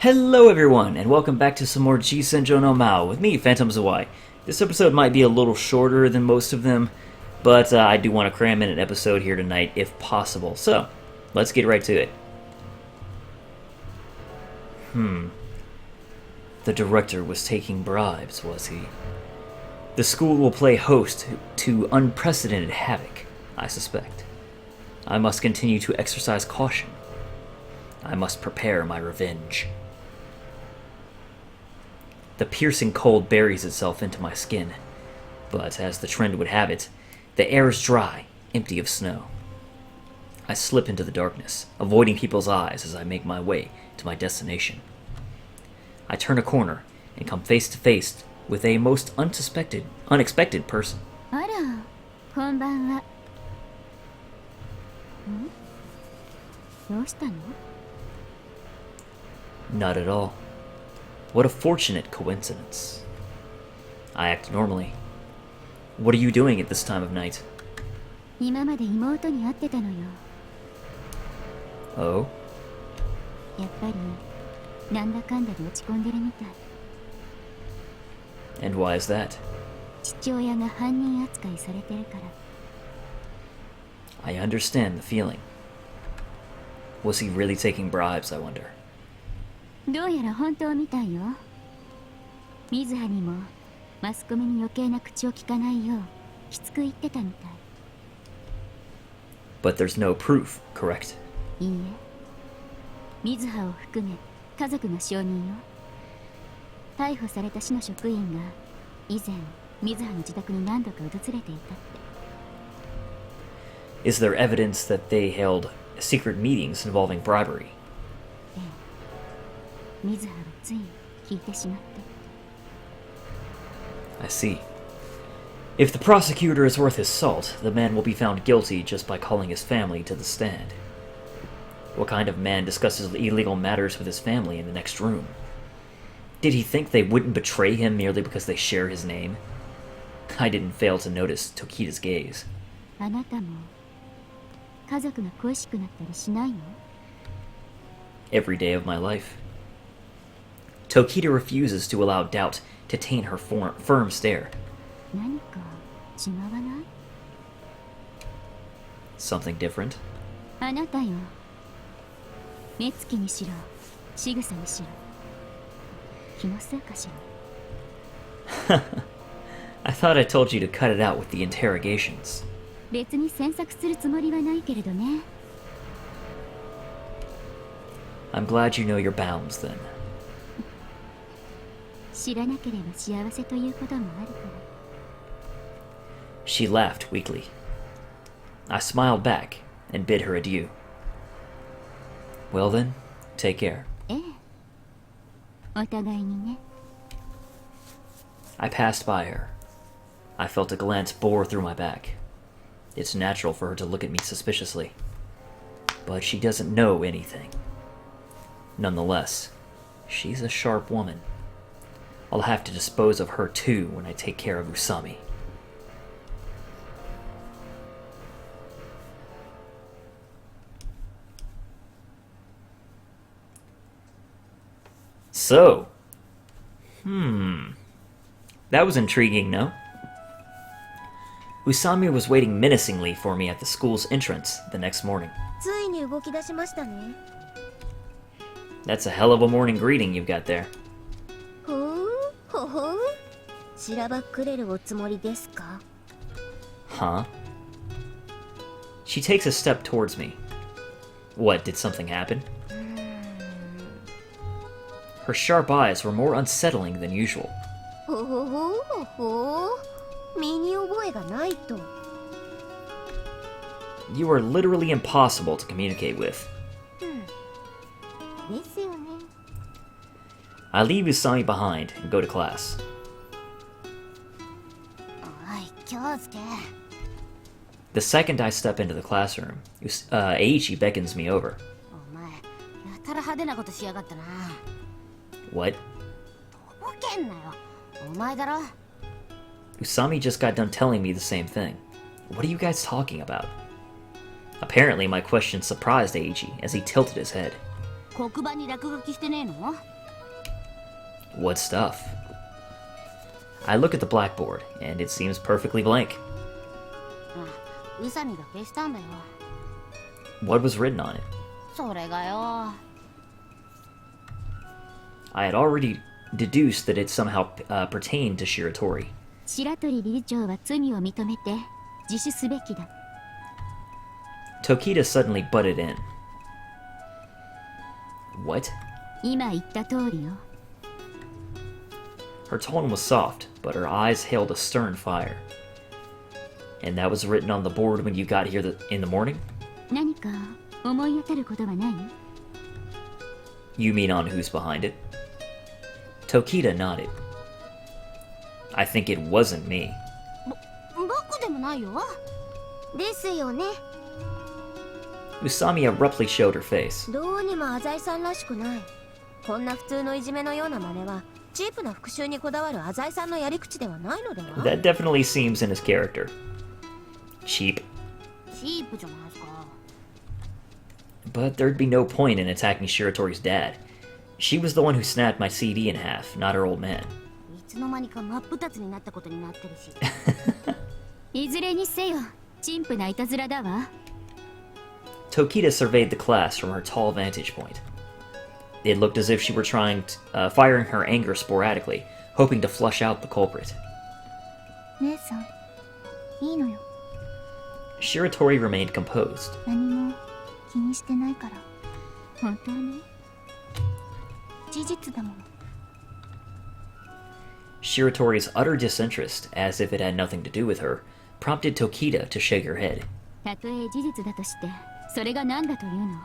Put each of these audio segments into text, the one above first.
Hello everyone, and welcome back to some more G-Senjou no Maou with me, Phantom Zawai. This episode might be a little shorter than most of them, but I do want to cram in an episode here tonight if possible. So, let's get right to it. The director was taking bribes, was he? The school will play host to unprecedented havoc, I suspect. I must continue to exercise caution. I must prepare my revenge. The piercing cold buries itself into my skin, but as the trend would have it, the air is dry, empty of snow. I slip into the darkness, avoiding people's eyes as I make my way to my destination. I turn a corner and come face to face with a most unexpected person. あら、こんばんは。どうしたの? Not at all. What a fortunate coincidence. I act normally. What are you doing at this time of night? 今まで妹に会ってたのよ。Oh? やっぱりなんだかんだで落ち込んでるみたい。And why is that? 父親が犯人扱いされてるから。I understand the feeling. Was he really taking bribes, I wonder? どうやら本当みたいよ。水葉にもマスコミに余計な口を聞かないようきつく言ってたみたい。But there's no proof, correct? いいえ。水葉を含め家族が証人よ。逮捕された市の職員が以前水葉の自宅に何度か訪れていたって。Is there evidence that they held secret meetings involving bribery? 水葉がつい聞いてしまって。I see. If the prosecutor is worth his salt, the man will be found guilty just by calling his family to the stand. What kind of man discusses illegal matters with his family in the next room? Did he think they wouldn't betray him merely because they share his name? I didn't fail to notice Tokita's gaze. あなたも家族が恋しくなったりしないの? Every day of my life. Tokita refuses to allow doubt to taint her firm stare. 何か違わない? Something different? あなたよ。目つきにしろ、仕草にしろ。気のせいかしら。I thought I told you to cut it out with the interrogations. 別に詮索するつもりはないけれどね。I'm glad you know your bounds, then. 知らなければ幸せということもあるから。She laughed weakly. I smiled back and bid her adieu. Well then, take care. ええ。お互いにね。I passed by her. I felt a glance bore through my back. It's natural for her to look at me suspiciously. But she doesn't know anything. Nonetheless, she's a sharp woman. I'll have to dispose of her too when I take care of Usami. So, that was intriguing, no? Usami was waiting menacingly for me at the school's entrance the next morning. ついに動き出しましたね。That's a hell of a morning greeting you've got there. ほほん。しらばっくれるおつもりですか? Huh? She takes a step towards me. What, did something happen? Her sharp eyes were more unsettling than usual. ほほほほほ。身に覚えがないと。You are literally impossible to communicate with. ですよね。I leave Usami behind and go to class. おい、Kyousuke。The second I step into the classroom, Eiichi beckons me over. お前、やたら派手なことしやがったな。What? とぼけんなよ。お前だろ。Usami just got done telling me the same thing. What are you guys talking about? Apparently, my question surprised Eiichi as he tilted his head. 黒板に落書きしてねえの？ What stuff? I look at the blackboard, and it seems perfectly blank. 宇佐美が消したんだよ。 What was written on it? それがよ。 I had already deduced that it somehow pertained to Shiratori. 白鳥理事長は罪を認めて自首すべきだ。 Tokita suddenly butted in. What? 今言った通りよ。 Her tone was soft, but her eyes held a stern fire. And that was written on the board when you got here in the morning? 何か思い当たることはない？ You mean on who's behind it? Tokita nodded. I think it wasn't me. 僕でもないよ。ですよね。 Usami abruptly showed her face. どうにも浅井さんらしくない。こんな普通のいじめのような真似はチープな復讐にこだわる浅井さんのやり口ではないのでは？ That definitely seems in his character. Cheap. チープじゃないですか。 But there'd be no point in attacking Shiratori's dad. She was the one who snapped my CD in half, not her old man. いつの間にか真っ二つになったことになってるし。いずれにせよ、陳腐ないたずらだわ。 Tokita surveyed the class from her tall vantage point. It looked as if she were firing her anger sporadically, hoping to flush out the culprit. 姉さん、いいのよ。 Shiratori remained composed. 何も気にしてないから。本当に事実だもの。 Shiratori's utter disinterest, as if it had nothing to do with her, prompted Tokita to shake her head. たとえ事実だとして、それが何だというの？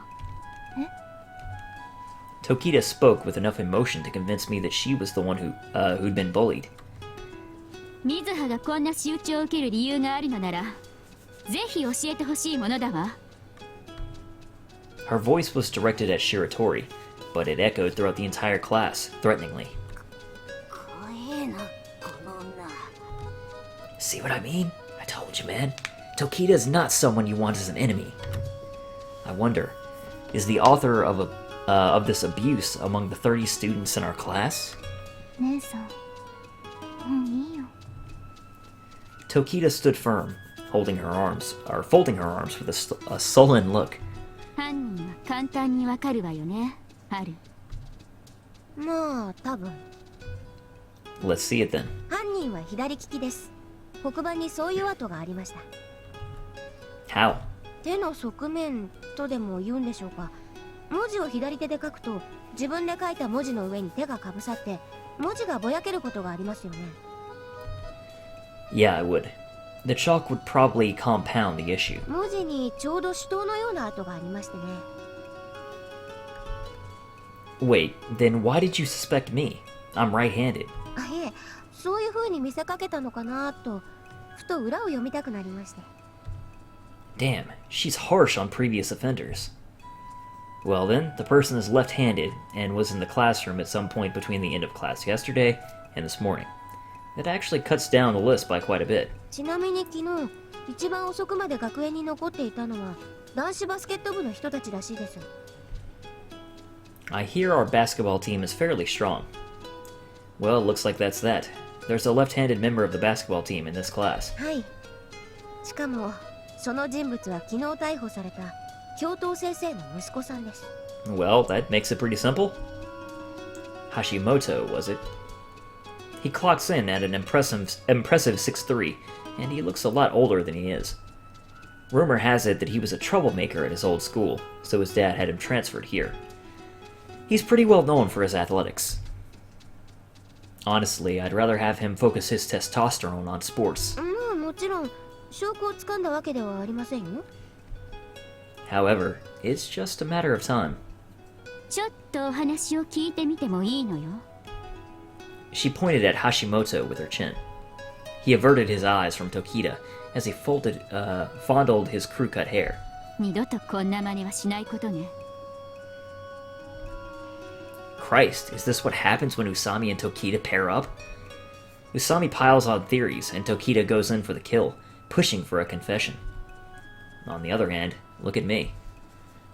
Tokita spoke with enough emotion to convince me that she was the one who'd been bullied. 水葉がこんな仕打ちを受ける理由があるのなら、ぜひ教えてほしいものだわ。 Her voice was directed at Shiratori, but it echoed throughout the entire class, threateningly. 怖えな、この女。 See what I mean? I told you, man. Tokita is not someone you want as an enemy. I wonder, is the author of this abuse among the 30 students in our class? 姉さん、もういいよ。 Tokita stood firm, folding her arms with a sullen look. 犯人は簡単にわかるわよね、春。まあ多分。 Let's see it then. 犯人は左利きです。黒板にそういう跡がありました。 How? 手の側面とでも言うんでしょうか。文字を左手で書くと自分で書いた文字の上に手がかぶさって文字がぼやけることがありますよね。 Yeah, I would. The chalk would probably compound the issue. 文字にちょうど手刀のような跡がありましてね。 Wait, then why did you suspect me? I'm right-handed. あ、いえ、そういう風に見せかけたのかなとふと裏を読みたくなりまして。 Damn, she's harsh on previous offenders. Well then, the person is left-handed and was in the classroom at some point between the end of class yesterday and this morning. That actually cuts down the list by quite a bit. ちなみに昨日一番遅くまで学園に残っていたのは男子バスケット部の人たちらしいです。 I hear our basketball team is fairly strong. Well, it looks like that's that. There's a left-handed member of the basketball team in this class. はい。しかもその人物は昨日逮捕された教頭先生の息子さんです。 Well, that makes it pretty simple. Hashimoto, was it? He clocks in at an impressive 6'3", and he looks a lot older than he is. Rumor has it that he was a troublemaker at his old school, so his dad had him transferred here. He's pretty well known for his athletics. Honestly, I'd rather have him focus his testosterone on sports. まあもちろん証拠をつかんだわけではありませんよ。 However, it's just a matter of time. ちょっとお話を聞いてみてもいいのよ。 She pointed at Hashimoto with her chin. He averted his eyes from Tokita as he fondled his crew-cut hair. 二度とこんな真似はしないことね。 Christ, is this what happens when Usami and Tokita pair up? Usami piles on theories, and Tokita goes in for the kill, pushing for a confession. On the other hand, look at me.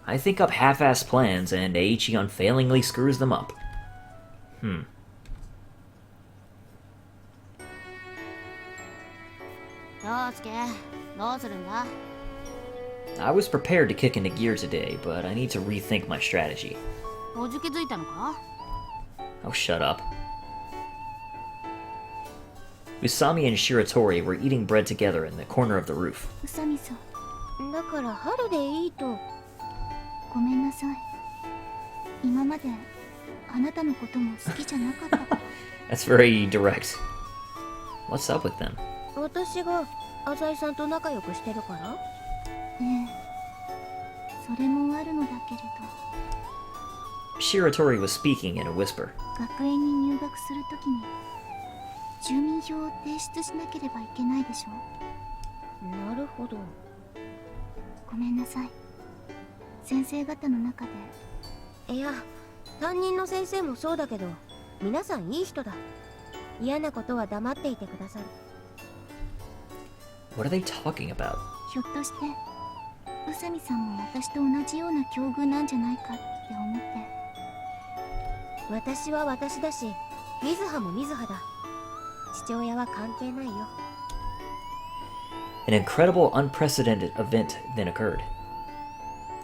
I think up half-assed plans, and Eiichi unfailingly screws them up. I was prepared to kick into gear today, but I need to rethink my strategy. Oh, shut up. Usami and Shiratori were eating bread together in the corner of the roof. 宇佐美さん。だから春でいいと。ごめんなさい。今まであなたのことも好きじゃなかった。That's very direct. What's up with them? 私が浅井さんと仲良くしてるから？ええ。それもあるのだけれど。Shiratori was speaking in a whisper. 学園に入学するときに住民票を提出しなければいけないでしょ。なるほど。ごめんなさい。先生方の中で。いや、担任の先生もそうだけど、皆さんいい人だ。嫌なことは黙っていてくださる。What are they talking about? ひょっとして、宇佐美さんも私と同じような境遇なんじゃないかって思って。私は私だし、水葉も水葉だ。父親は関係ないよ。An incredible, unprecedented event then occurred.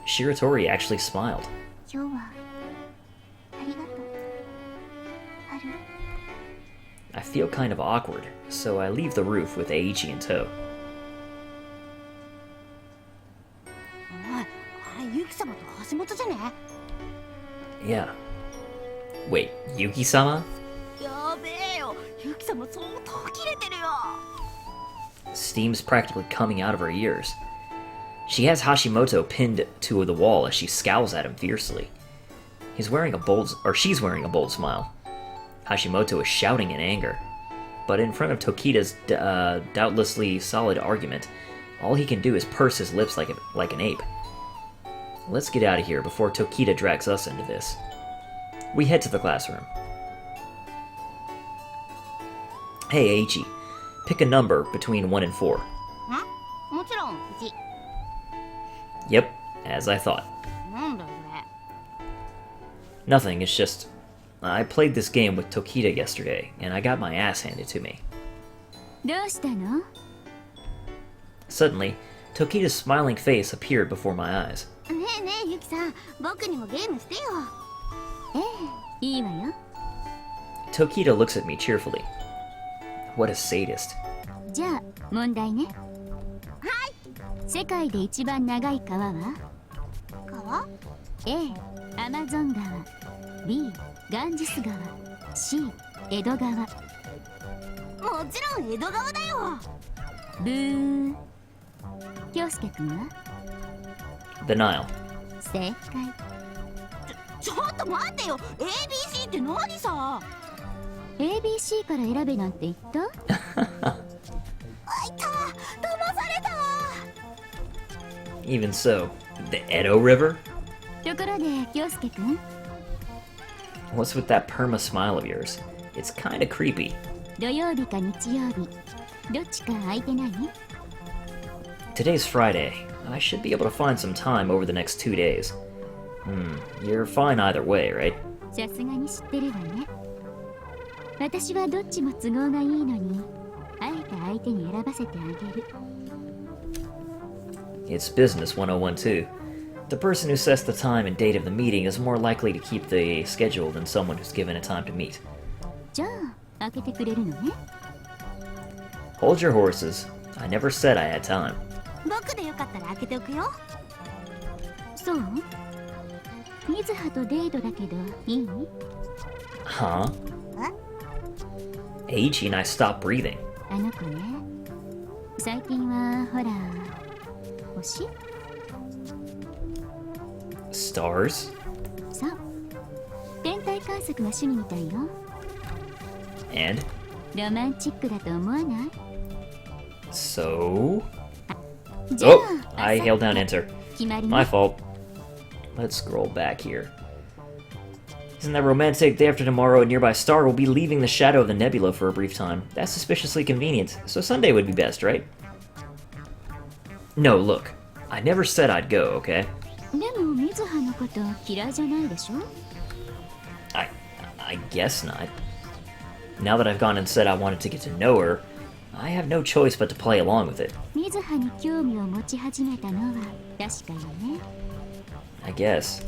Shiratori actually smiled. 今日はありがとう。春。I feel kind of awkward, so I leave the roof with Eiichi in tow. おい、あれユキ様と橋本じゃね？ Yeah. Wait, Yuki-sama? やべえよ、ユキ様相当キレてるよ。Steam's practically coming out of her ears. She has Hashimoto pinned to the wall as she scowls at him fiercely. She's wearing a bold smile. Hashimoto is shouting in anger. But in front of Tokita's doubtlessly solid argument, all he can do is purse his lips like an ape. Let's get out of here before Tokita drags us into this. We head to the classroom. Hey, Eiichi. Pick a number between 1 and 4. もちろん1。Yep, as I thought. なんだよこれ。 Nothing, it's just... I played this game with Tokita yesterday, and I got my ass handed to me. どうしたの？ Suddenly, Tokita's smiling face appeared before my eyes. ねえねえユキさん、僕にもゲームしてよ。ええ、いいわよ。Tokita looks at me cheerfully. What a sadist. じゃあ問題ね。はい。世界で一番長い川は？川？ A. アマゾン川、 B. ガンジス川、 C. 江戸川。もちろん江戸川だよ。ブー。京介くんは？ The Nile. 正解。ちょっと待ってよ。ABC って何さ？ ABC から選べなんて言った？あいた、騙された。 Even so, the Edo River? ところで京介くん、 What's with that perma smile of yours? It's kinda creepy. 土曜日か日曜日、どっちか空いてない？ Today's Friday. I should be able to find some time over the next 2 days. You're fine either way, right? さすがに知ってるわね。私はどっちも都合がいいのに、あえて相手に選ばせてあげる。 It's business 101 too. The person who sets the time and date of the meeting is more likely to keep the schedule than someone who's given a time to meet. じゃあ開けてくれるのね。 Hold your horses. I never said I had time. 僕でよかったら開けておくよ。そう？水葉とデートだけどいい？ Huh? Eiichi and I stopped breathing. あの子ね、最近はほら、星？ Stars? そう。天体観測が趣味みたいよ。 And? ロマンチックだと思わない？ So? じゃあ、 Oh! I held down enter. 決まりね。 My fault. Let's scroll back here. Isn't that romantic? Day after tomorrow, a nearby star will be leaving the shadow of the nebula for a brief time. That's suspiciously convenient. So Sunday would be best, right? No, look. I never said I'd go, okay? でもミ水葉のこと嫌いじゃないでしょ？ I guess not. Now that I've gone and said I wanted to get to know her, I have no choice but to play along with it. 水葉に興味を持ち始めたのは確かよね。I guess.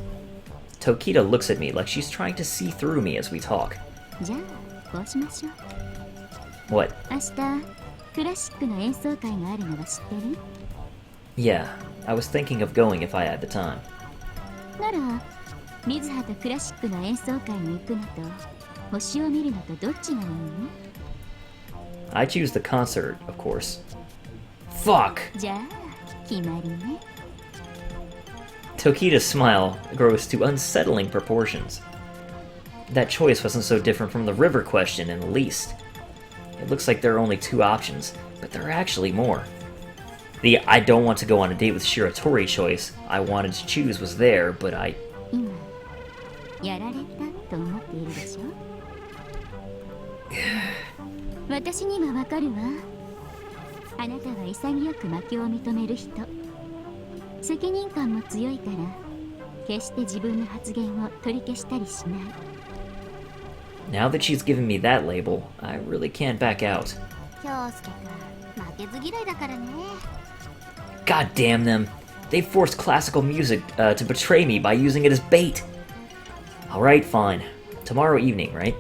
Tokita looks at me like she's trying to see through me as we talk. じゃあこうしましょう。 What? 明日クラシックの演奏会があるのは知ってる？ Yeah, I was thinking of going if I had the time. なら水葉とクラシックの演奏会に行くのと星を見るのとどっちがいいの？ I choose the concert, of course. Fuck! じゃあ決まりね。 Tokita's smile grows to unsettling proportions. That choice wasn't so different from the river question in the least. It looks like there are only two options, but there are actually more. The I don't want to go on a date with Shiratori choice I wanted to choose was there, but I... 今やられたと思っているでしょ？私にはわかるわ。あなたは潔く負けを認める人。責任感も強いから決して自分の発言を取り消したりしない。 Now that she's given me that label, I really can't back out. 京介君負けず嫌いだからね。 God damn them! They forced classical music to betray me by using it as bait! Alright, fine. Tomorrow evening, right?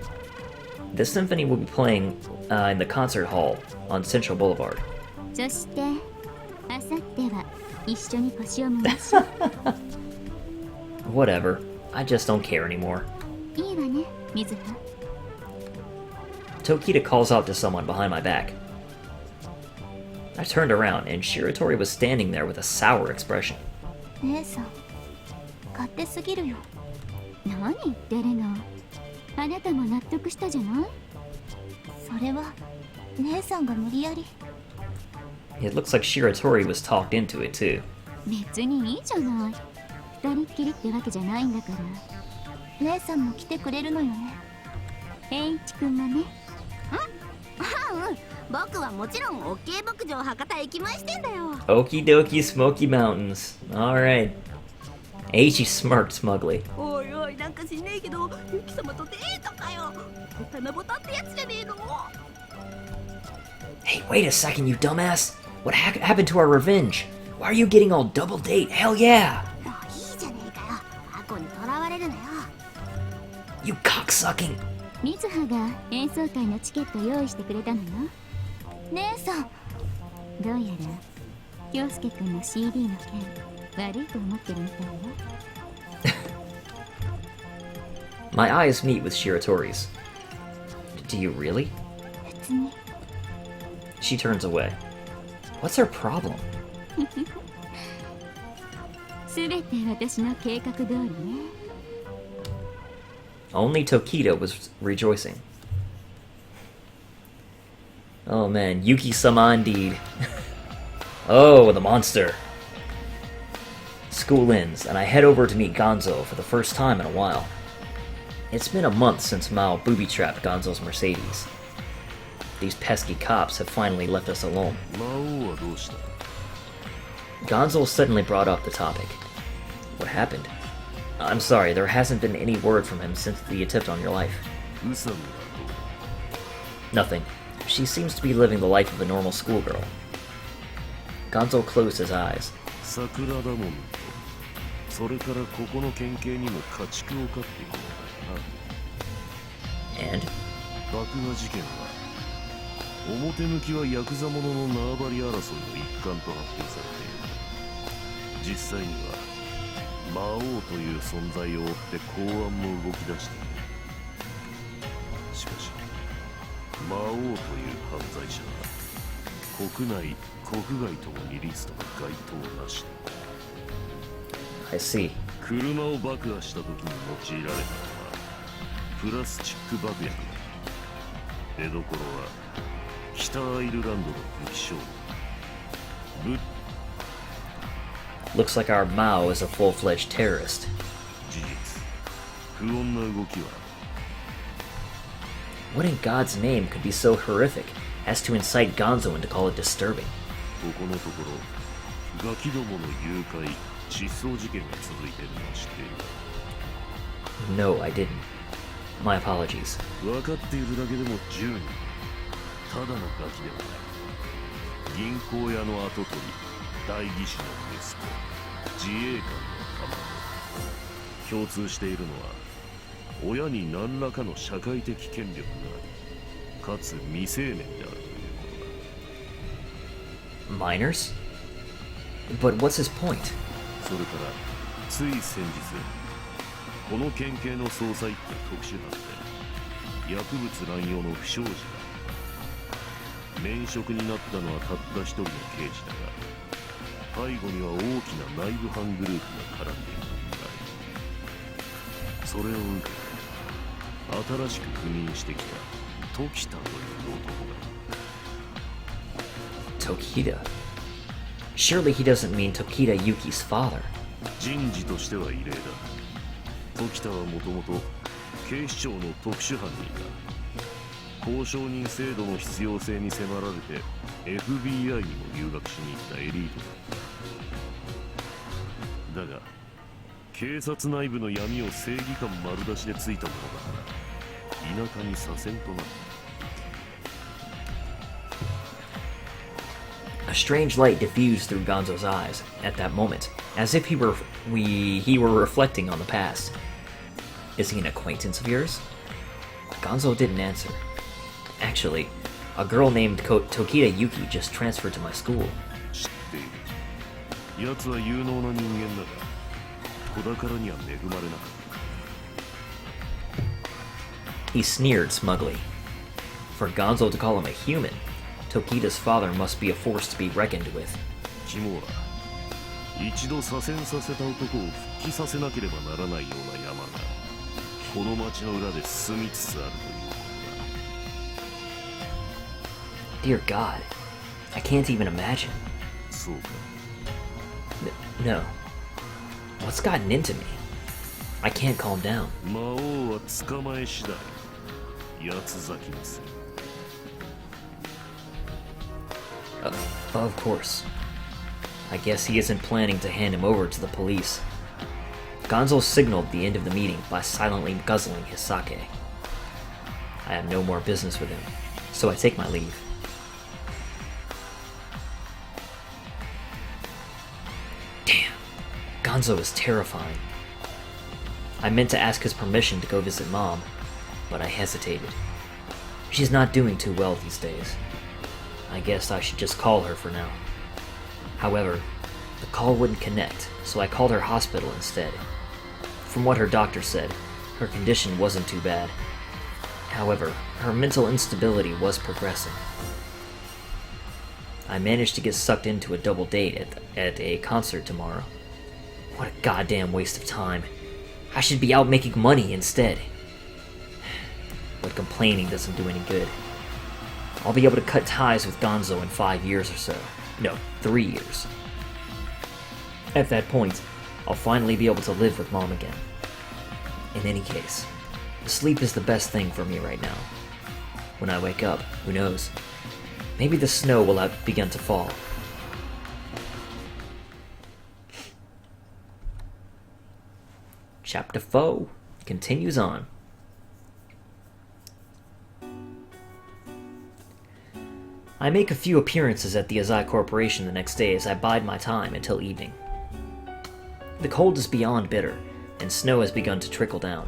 The symphony will be playing in the concert hall on Central Boulevard. そしてあさっては一緒に星を見ましょう。 Whatever. I just don't care anymore. いいわね、水葉。 Tokita calls out to someone behind my back. I turned around, and Shiratori was standing there with a sour expression. 姉さん勝手すぎるよ。何言ってるの？あなたも納得したじゃない？それは姉さんが無理やり。 It looks like Shiratori was talked into it, too. 別にいいじゃない。二人っきりってわけじゃないんだから。姉さんも来てくれるのよね。栄一くんがね。僕はもちろん OK 牧場博多駅前してんだよ。 Okie dokie Smoky Mountains. Alright. Eiichi smirked smugly. おいおいなんか知んねえけどユキ様とデートかよ。七夕ってやつじゃねえの。 Hey, wait a second, you dumbass! What happened to our revenge? Why are you getting all double date? Hell yeah! もういいじゃねえかよ。過去にとらわれるなよ。 You cocksucking! 水葉が演奏会のチケット用意してくれたのよ。姉さんどうやら京介くんの CD の件悪いと思ってるみたいよ。 My eyes meet with Shiratori's. Do you really? 別に。 She turns away. What's her problem? すべて私の計画通りね。 Only Tokita was rejoicing. Oh man, Yuki-sama indeed. Oh, the monster. School ends, and I head over to meet Gonzo for the first time in a while. It's been a month since Maou booby-trapped Gonzo's Mercedes. These pesky cops have finally left us alone. Gonzo suddenly brought up the topic. What happened? I'm sorry, there hasn't been any word from him since the attempt on your life. Nothing. She seems to be living the life of a normal schoolgirl. Gonzo closed his eyes. And? 表向きはヤクザ者の縄張り争いの一環と発表されている。実際には魔王という存在を追って公安も動き出している。しかし魔王という犯罪者は国内国外ともにリストが該当なし。 I see. 車を爆破した時に用いられたのはプラスチック爆薬だ。出どころは北アイルランドの武器商人。 Looks like our Maou is a full-fledged terrorist. 事実、不穏な動きは What in God's name could be so horrific as to incite Gonzo and to call it disturbing? ここのところガキどもの誘拐、失踪事件が続いているのは知っているか？ No, I didn't. My apologies. 分かっているだけでも10人。ただのガキではない。銀行屋の跡取り、代議士の息子、自衛官の卵。共通しているのは、親に何らかの社会的権力があり、かつ未成年であるということだ。 Minors? But what's his point? それからつい先日、この県警の捜査一課特殊班で薬物乱用の不祥事が免職になったのはたった一人の刑事だが、背後には大きな内部犯グループが絡んでいると見られる。それを受けて新しく赴任してきた時田という男が。 Tokita. Surely he doesn't mean Tokita Yuki's father. 人事としては異例だ。時田はもともと警視庁の特殊班にいた。交渉人制度の必要性に迫られて FBI にも留学しに行ったエリートだ。だが警察内部の闇を正義感丸出しでついたものだから田舎に左遷となった。 A strange light diffused through Gonzo's eyes at that moment, as if he were reflecting on the past. Is he an acquaintance of yours? Gonzo didn't answer. Actually, a girl named Tokita Yuki just transferred to my school. 知っている。奴は有能な人間だが、子宝には恵まれなかった。 He sneered smugly. For Gonzo to call him a human, Tokita's father must be a force to be reckoned with. 肝は一度左遷させた男を復帰させなければならないような山がこの町の裏で進みつつあるということだ。 Dear God, I can't even imagine. そうか。 No. What's gotten into me? I can't calm down. 魔王は捕まえ次第八つ咲きにする。 Of course. I guess he isn't planning to hand him over to the police. Gonzo signaled the end of the meeting by silently guzzling his sake. I have no more business with him, so I take my leave. Damn, Gonzo is terrifying. I meant to ask his permission to go visit Mom, but I hesitated. She's not doing too well these days. I guess I should just call her for now. However, the call wouldn't connect, so I called her hospital instead. From what her doctor said, her condition wasn't too bad. However, her mental instability was progressing. I managed to get sucked into a double date at a concert tomorrow. What a goddamn waste of time. I should be out making money instead. But complaining doesn't do any good. I'll be able to cut ties with Gonzo in 5 years or so. No, 3 years. At that point, I'll finally be able to live with Mom again. In any case, sleep is the best thing for me right now. When I wake up, who knows? Maybe the snow will have begun to fall. Chapter 4 continues on. I make a few appearances at the Azai Corporation the next day as I bide my time until evening. The cold is beyond bitter, and snow has begun to trickle down.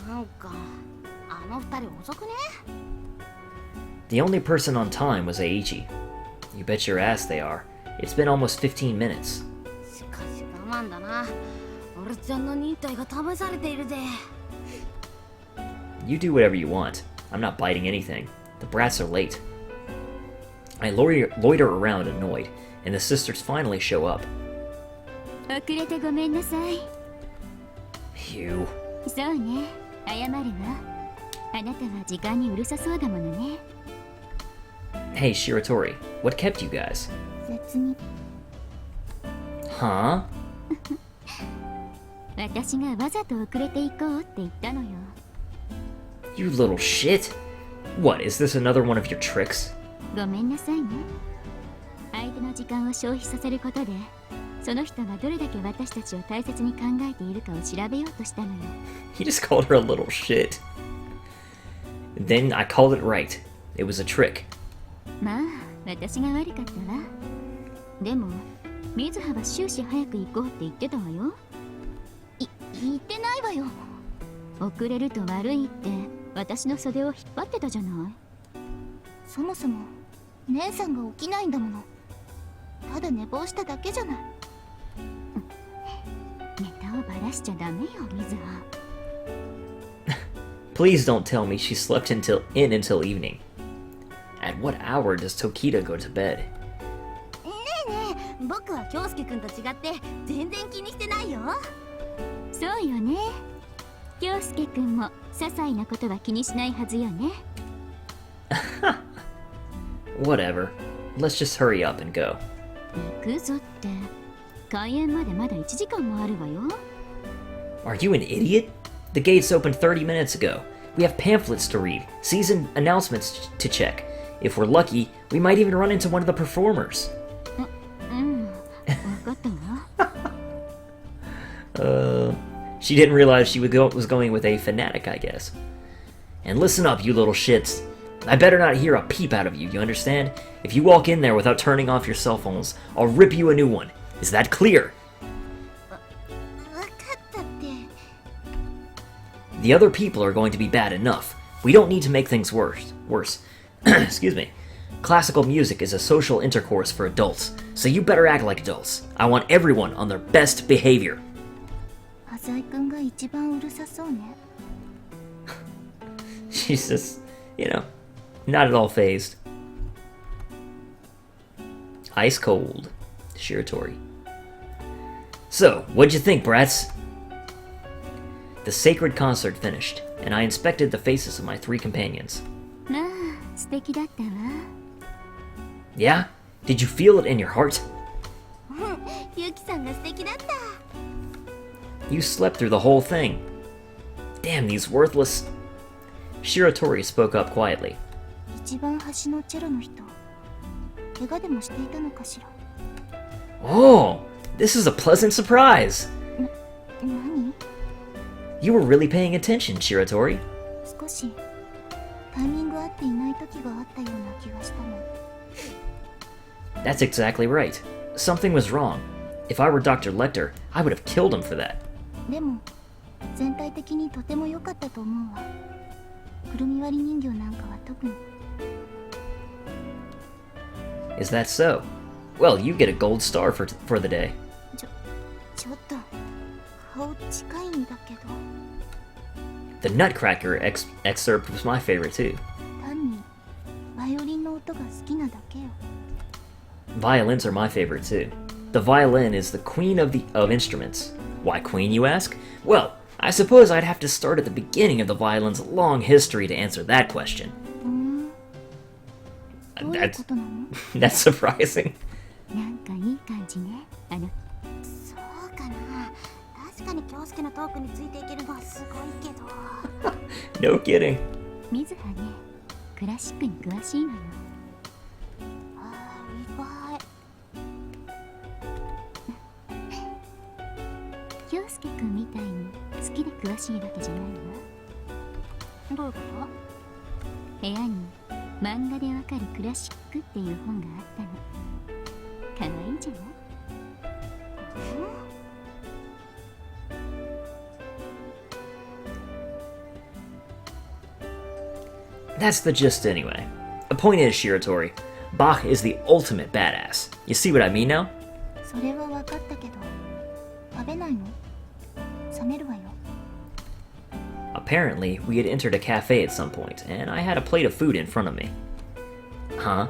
なんかあの二人遅くね？ The only person on time was Aichi. You bet your ass they are. It's been almost 15 minutes. しかし我慢だな。俺ちゃんの忍耐が試されているぜ。 You do whatever you want. I'm not biting anything. The brats are late. I loiter around annoyed, and the sisters finally show up. 遅れてごめんなさい。 You. そうね、謝るわ。あなたは時間にうるさそうだものね。 Hey, Shiratori, what kept you guys? 別に Huh? 私がわざと遅れて行こうって言ったのよ。 You little shit. What, is this another one of your tricks? ごめんなさいね。相手の時間を消費させることでその人がどれだけ私たちを大切に考えているかを調べようとしたのよ。 He just called her a little shit. Then I called it right. It was a trick. まあ私が悪かったわ。でも水葉は終始早く行こうって言ってたわよ。言ってないわよ。遅れると悪いって私の袖を引っ張ってたじゃない。そもそも姉さんが起きないんだもの。ただ寝坊しただけじゃない。ネタをばらしちゃダメよ水葉。Please don't tell me she slept until evening. At what hour does Tokita go to bed? ねえねえ、僕は京介くんと違って全然気にしてないよ。そうよね。京介くんも些細なことは気にしないはずよね。Whatever. Let's just hurry up and go. 行くぞって。開演までまだ1時間もあるわよ。Are you an idiot? The gates opened 30 minutes ago. We have pamphlets to read, season announcements to check. If we're lucky, we might even run into one of the performers. うん、分かったわ。She didn't realize she was going with a fanatic, I guess. And listen up, you little shits. I better not hear a peep out of you, you understand? If you walk in there without turning off your cell phones, I'll rip you a new one. Is that clear? 分かったって。The other people are going to be bad enough. We don't need to make things worse. Excuse me. Classical music is a social intercourse for adults, so you better act like adults. I want everyone on their best behavior. 浅井くんが一番うるさそうね。She's just, not at all phased. Ice cold. Shiratori. So, what'd you think, brats? The sacred concert finished, and I inspected the faces of my 3 companions. まあ素敵だったわ。 Yeah? Did you feel it in your heart? ゆきさんが素敵だった。 You slept through the whole thing. Damn these worthless... Shiratori spoke up quietly. 一番端のチェロの人、怪我でもしていたのかしら。 Oh, this is a pleasant surprise. 何？ You were really paying attention, Shiratori. 少しタイミング合っていない時があったような気がしたの。 That's exactly right. Something was wrong. If I were Dr. Lecter, I would have killed him for that. でも全体的にとても良かったと思うわ。くるみ割り人形なんかは特に。 Is that so? Well, you get a gold star for the day. ちょっと顔近いんだけど。 The Nutcracker excerpt was my favorite too. 単にバイオリンの音が好きなだけよ。 Violins are my favorite too. The violin is the queen of instruments. Why queen, you ask? Well, I suppose I'd have to start at the beginning of the violin's long history to answer that question. どういうことなの？ That's surprising. なんかいい感じね。そうかな。確かに京介のトークについていけるのはすごいけど。 No kidding. 水葉ね、クラシックに詳しいのよ。京介くんみたいに好きで詳しいわけじゃないわ。どういうこと？部屋に漫画でわかるクラシックっていう本があったの。かわいいじゃない？ That's the gist anyway. The point is, Shiratori, Bach is the ultimate badass. You see what I mean now? それは分かったけど、食べないの？冷めるわよ。 Apparently, we had entered a cafe at some point, and I had a plate of food in front of me. Huh?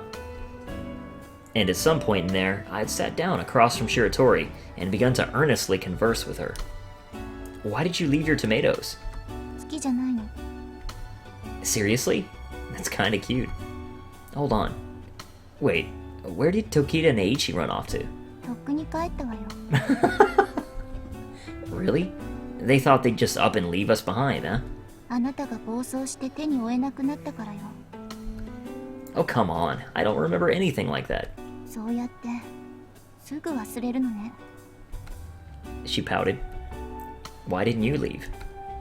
And at some point in there, I had sat down across from Shiratori and begun to earnestly converse with her. Why did you leave your tomatoes? 好きじゃないの。 Seriously? That's kinda cute. Hold on. Wait, where did Tokita and Eiichi run off to? とっくに帰ったわよ。 Really? They thought they'd just up and leave us behind, huh? あなたが暴走して手に負えなくなったからよ。 Oh, come on. I don't remember anything like that. そうやってすぐ忘れるのね。She pouted. Why didn't you leave?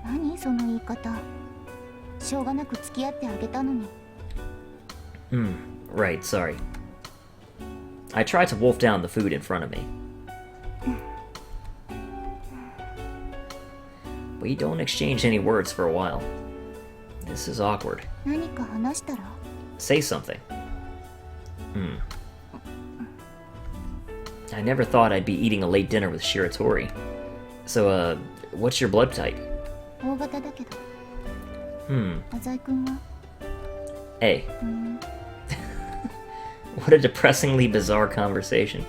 何その言い方。しょうがなく付き合ってあげたのに。Right, sorry. I tried to wolf down the food in front of me. We don't exchange any words for a while. This is awkward. 何か話したら？ Say something. I never thought I'd be eating a late dinner with Shiratori. So, what's your blood type? 大型だけど。浅井君は？ A. What a depressingly bizarre conversation.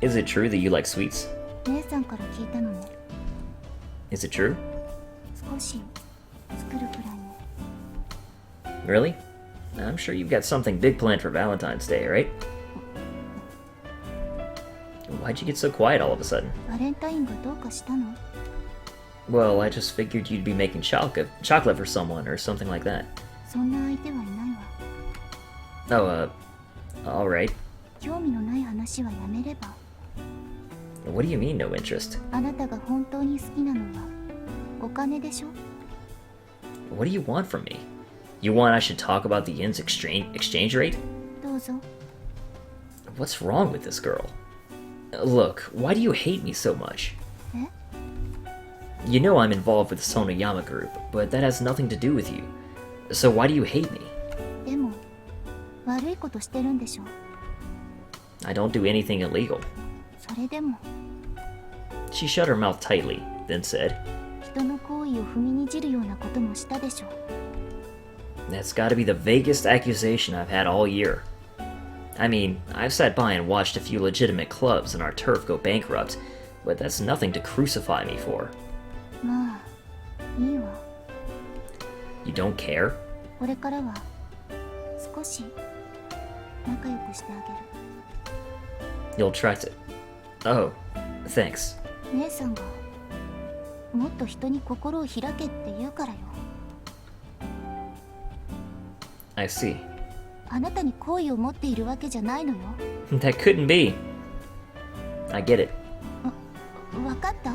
Is it true that you like sweets? 姉さんから聞いたのね。 Is it true? 少し作るくらいに。 Really? I'm sure you've got something big planned for Valentine's Day, right? Why'd you get so quiet all of a sudden? バレンタインがどうかしたの？ Well, I just figured you'd be making chocolate for someone or something like that. そんな相手はいないわ。 Oh, alright. 興味のない話はやめれば。 What do you mean, no interest? あなたが本当に好きなのはお金でしょ？ What do you want from me? You want I should talk about the yen's exchange rate? どうぞ。 What's wrong with this girl? Look, why do you hate me so much? え？ You know I'm involved with the Sonoyama group, but that has nothing to do with you. So why do you hate me? でも悪いことしてるんでしょ？ I don't do anything illegal. それでも She shut her mouth tightly, then said, 人の行為を踏みにじるようなこともしたでしょ？ That's gotta be the vaguest accusation I've had all year. I mean, I've sat by and watched a few legitimate clubs in our turf go bankrupt, but that's nothing to crucify me for. まあいいわ。 You don't care? これからは少し仲良くしてあげる。 You'll try to... Oh, thanks. 姉さんがもっと人に心を開けって言うからよ。 I see. あなたに好意を持っているわけじゃないのよ。 That couldn't be. I get it. わかった？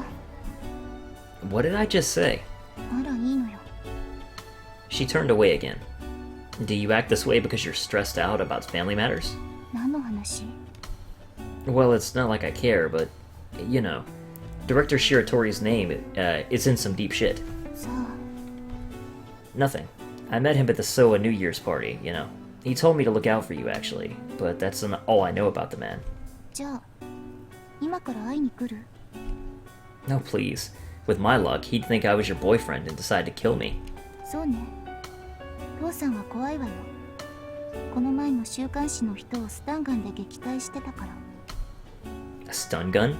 What did I just say? あらいいのよ。 She turned away again. Do you act this way because you're stressed out about family matters? 何の話？ Well, it's not like I care, but, you know, Director Shiratori's name is in some deep shit. さあ。 Nothing. I met him at the Soa New Year's party, you know. He told me to look out for you, actually, but that's all I know about the man. じゃあ今から会いに来る？ No, please. With my luck, he'd think I was your boyfriend and decide to kill me. そうね。父さんは怖いわよ。この前も週刊誌の人をスタンガンで撃退してたから。 A stun gun?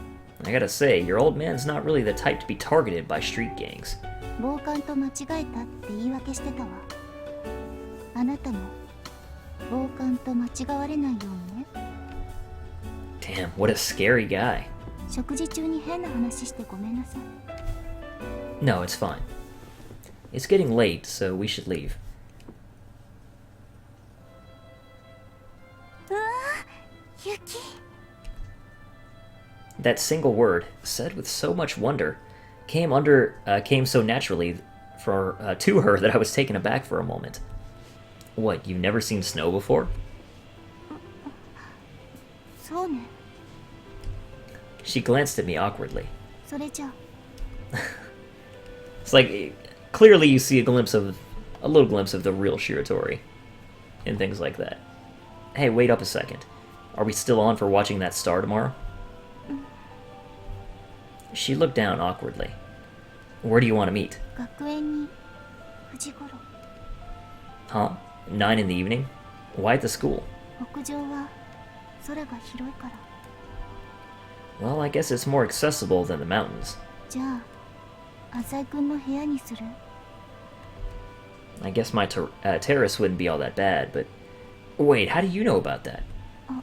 I gotta say, your old man's not really the type to be targeted by street gangs. 暴漢と間違えたって言い訳してたわ。あなたも暴漢と間違われないようにね。 Damn, what a scary guy. 食事中に変な話してごめんなさい。 No, it's fine. It's getting late, so we should leave. うわー、雪。 That single word, said with so much wonder, came so naturally to her that I was taken aback for a moment. What, you've never seen snow before? そうね。 She glanced at me awkwardly. それじゃあ。 It's like, clearly you see a little glimpse of the real Shiratori. And things like that. Hey, wait up a second. Are we still on for watching that star tomorrow? She looked down awkwardly. Where do you want to meet? 学園に9時頃。 Huh? 9 in the evening? Why at the school? 屋上は空が広いから。 Well, I guess it's more accessible than the mountains. じゃあ浅井君の部屋にする？ I guess my terrace wouldn't be all that bad, but... Wait, how do you know about that? あ、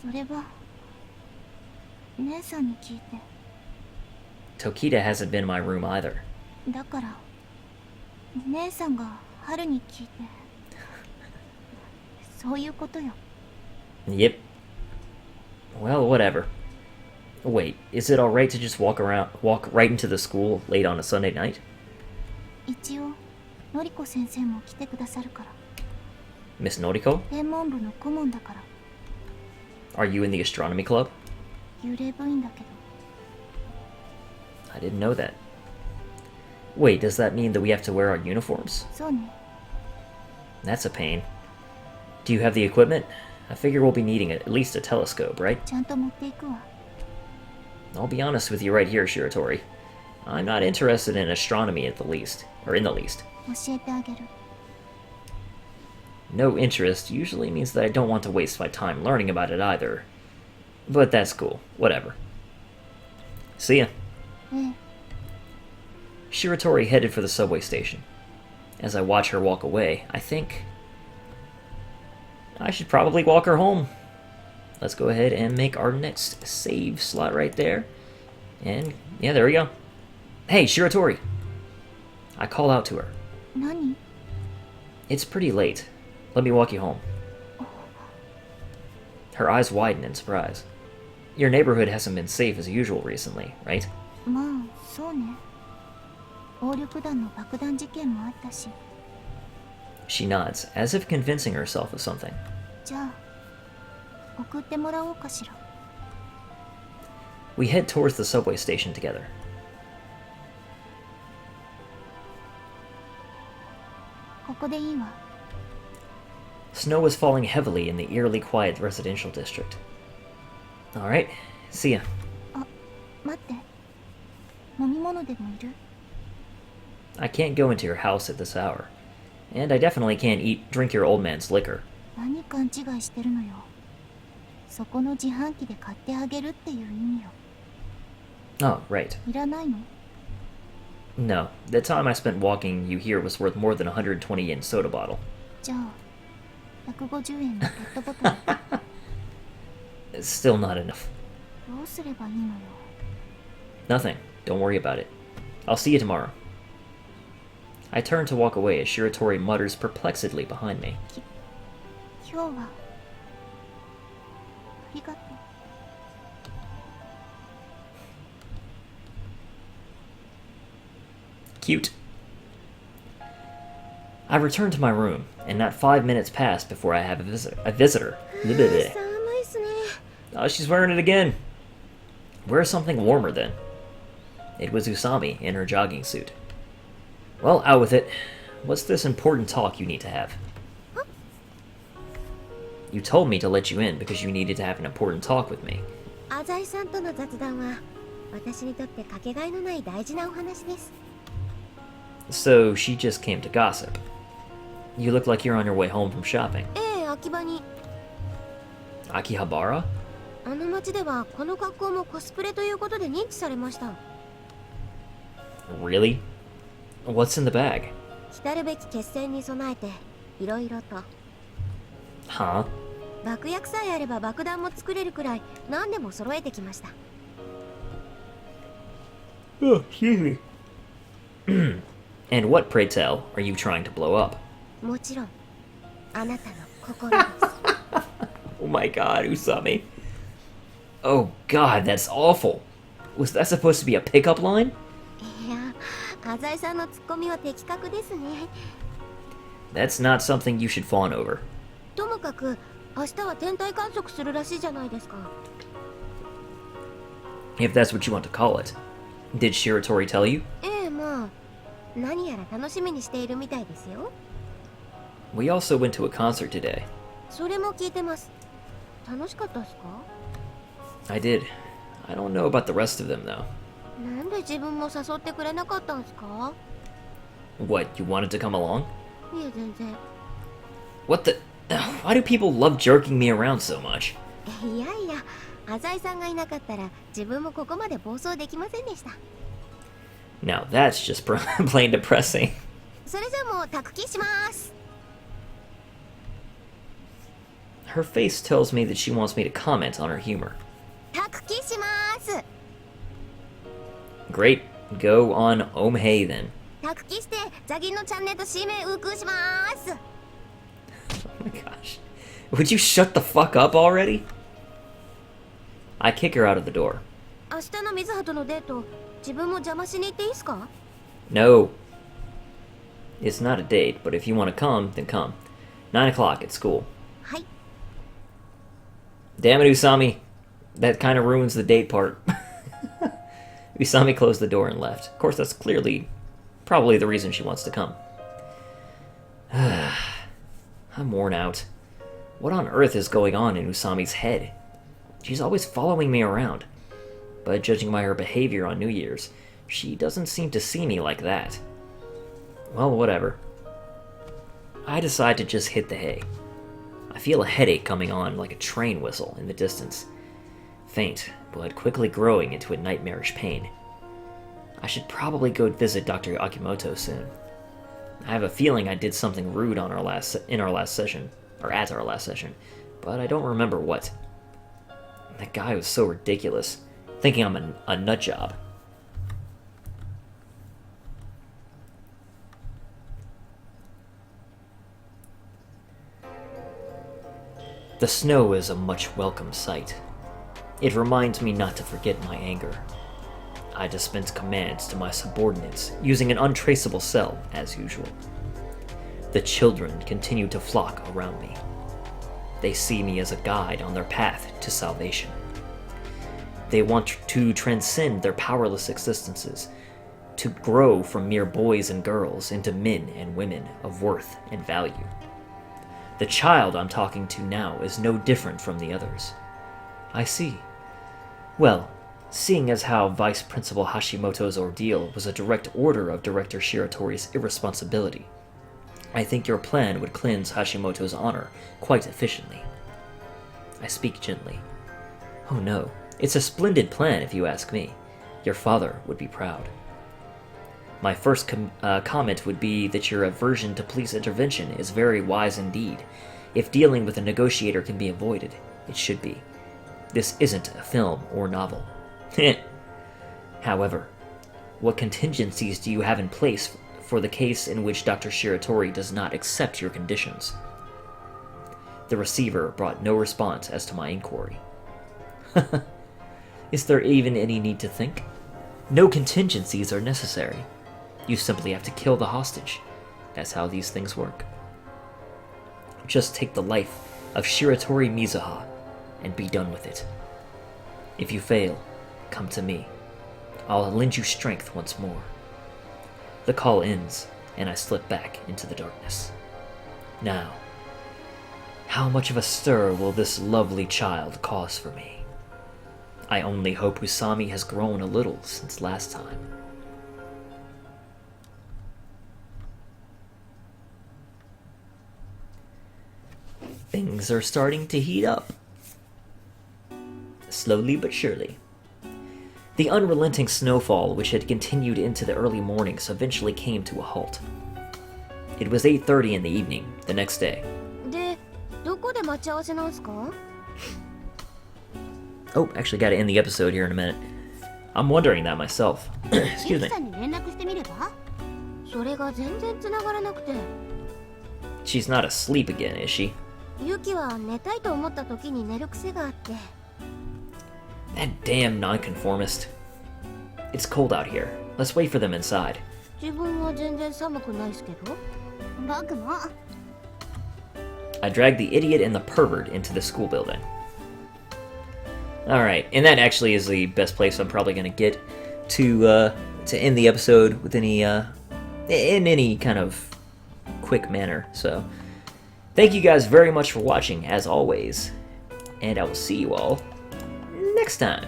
それは姉さんに聞いて。 Tokita hasn't been in my room either. だから姉さんが春に聞いて。そういうことよ。 Yep. Well, whatever. Wait, is it alright to just walk right into the school late on a Sunday night? 一応のりこ先生も来てくださるから。 Miss Noriko? 天文部の顧問だから。 Are you in the astronomy club? 幽霊部員だけど。 I didn't know that. Wait, does that mean that we have to wear our uniforms? そうね。 That's a pain. Do you have the equipment? I figure we'll be needing at least a telescope, right? ちゃんと持っていくわ。 I'll be honest with you right here, Shiratori. I'm not interested in astronomy at the least, or in the least. 教えてあげる。 No interest usually means that I don't want to waste my time learning about it either. But that's cool. Whatever. See ya. ええ。 Shiratori headed for the subway station. As I watch her walk away, I think I should probably walk her home. Let's go ahead and make our next save slot right there. And yeah, there we go. Hey, Shiratori! I call out to her. 何？ It's pretty late. Let me walk you home. Her eyes widen in surprise. Your neighborhood hasn't been safe as usual recently, right? まあそうね。暴力団の爆弾事件もあったし。 She nods, as if convincing herself of something. じゃあ送ってもらおうかしら。 We head towards the subway station together. ここでいいわ。 Snow was falling heavily in the eerily quiet residential district. Alright, see ya. あ、待って。飲み物でもいる？ I can't go into your house at this hour. And I definitely can't drink your old man's liquor. 何勘違いしてるのよ。そこの自販機で買ってあげるっていう意味よ。 Oh, right. いらないの？ No, the time I spent walking you here was worth more than 120 yen soda bottle. じゃあ150円のペットボトル。 It's still not enough. どうすればいいのよ。 Nothing. Don't worry about it. I'll see you tomorrow. I turn to walk away as Shiratori mutters perplexedly behind me. 今日はありがとう。 Cute. I return to my room, and not 5 minutes pass before I have a visitor. Oh, she's wearing it again. Wear something warmer then. It was Usami in her jogging suit. Well, out with it. What's this important talk you need to have? You told me to let you in because you needed to have an important talk with me. 浅井さんとの雑談は私にとってかけがえのない大事なお話です。 So she just came to gossip. You look like you're on your way home from shopping. ええ、秋葉に。 Akihabara? あの町ではこの格好もコスプレということで認知されました。 Really? What's in the bag? 来るべき決戦に備えていろいろと。 Huh? 爆薬さえあれば爆弾も作れるくらい何でも揃えてきました。 Oh, excuse me. And what, pray tell, are you trying to blow up? もちろんあなたの心です。 Oh my god, Usami. Oh god, that's awful. Was that supposed to be a pickup line? いや、浅井さんのツッコミは的確ですね。 That's not something you should fawn over. ともかく明日は天体観測するらしいじゃないですか。 If that's what you want to call it. Did Shiratori tell you? ええ、まあ何やら楽しみにしているみたいですよ。 We also went to a concert today. それも聞いてます。楽しかったですか？ I did. I don't know about the rest of them though. なんで自分も誘ってくれなかったんですか？ What, you wanted to come along? いえ、全然。 What the... Why do people love jerking me around so much? いやいや、浅井さんがいなかったら自分もここまで暴走できませんでした。 Now that's just plain depressing. それじゃもう宅キします。 Her face tells me that she wants me to comment on her humor. 宅キします。 Great. Go on Omhei then. 宅キしてザギンのチャンネルと C 名ウークします。 Oh my gosh. Would you shut the fuck up already? I kick her out of the door. 明日の水葉とのデート、自分も邪魔しに行っていいですか？ No. It's not a date, but if you want to come, then come. 9 o'clock at school. はい。 Damn it, Usami. That kind of ruins the date part. Usami closed the door and left. Of course, that's probably the reason she wants to come. I'm worn out. What on earth is going on in Usami's head? She's always following me around. But judging by her behavior on New Year's, she doesn't seem to see me like that. Well, whatever. I decide to just hit the hay. I feel a headache coming on like a train whistle in the distance. Faint, but quickly growing into a nightmarish pain. I should probably go visit Dr. Akimoto soon. I have a feeling I did something rude at our last session, but I don't remember what. That guy was so ridiculous, thinking I'm a nut job. The snow is a much welcome sight. It reminds me not to forget my anger. I dispense commands to my subordinates using an untraceable cell, as usual. The children continue to flock around me. They see me as a guide on their path to salvation. They want to transcend their powerless existences, to grow from mere boys and girls into men and women of worth and value. The child I'm talking to now is no different from the others. I see. Well, seeing as how Vice Principal Hashimoto's ordeal was a direct order of Director Shiratori's irresponsibility, I think your plan would cleanse Hashimoto's honor quite efficiently. I speak gently. Oh no, it's a splendid plan if you ask me. Your father would be proud. My first comment would be that your aversion to police intervention is very wise indeed. If dealing with a negotiator can be avoided, it should be. This isn't a film or novel. However, what contingencies do you have in place for the case in which Dr. Shiratori does not accept your conditions? The receiver brought no response as to my inquiry. Is there even any need to think? No contingencies are necessary. You simply have to kill the hostage. That's how these things work. Just take the life of Shiratori Mizuha and be done with it. If you fail, come to me. I'll lend you strength once more. The call ends, and I slip back into the darkness. Now, how much of a stir will this lovely child cause for me? I only hope Usami has grown a little since last time. Things are starting to heat up. Slowly but surely. The unrelenting snowfall, which had continued into the early mornings, eventually came to a halt. It was 8:30 in the evening, the next day. で、どこで待ち合わせなんすか? Oh, actually gotta end the episode here in a minute. I'm wondering that myself. Excuse me. さんに連絡してみれば? それが全然繋がらなくて。 She's not asleep again, is she? ユキは寝たいと思った時に寝る癖があって。 That damn nonconformist. It's cold out here. Let's wait for them inside. 自分は全然寒くないですけど。僕も。 I dragged the idiot and the pervert into the school building. Alright, and that actually is the best place I'm probably going to get to end the episode with in any kind of quick manner. So, thank you guys very much for watching, as always, and I will see you all next time.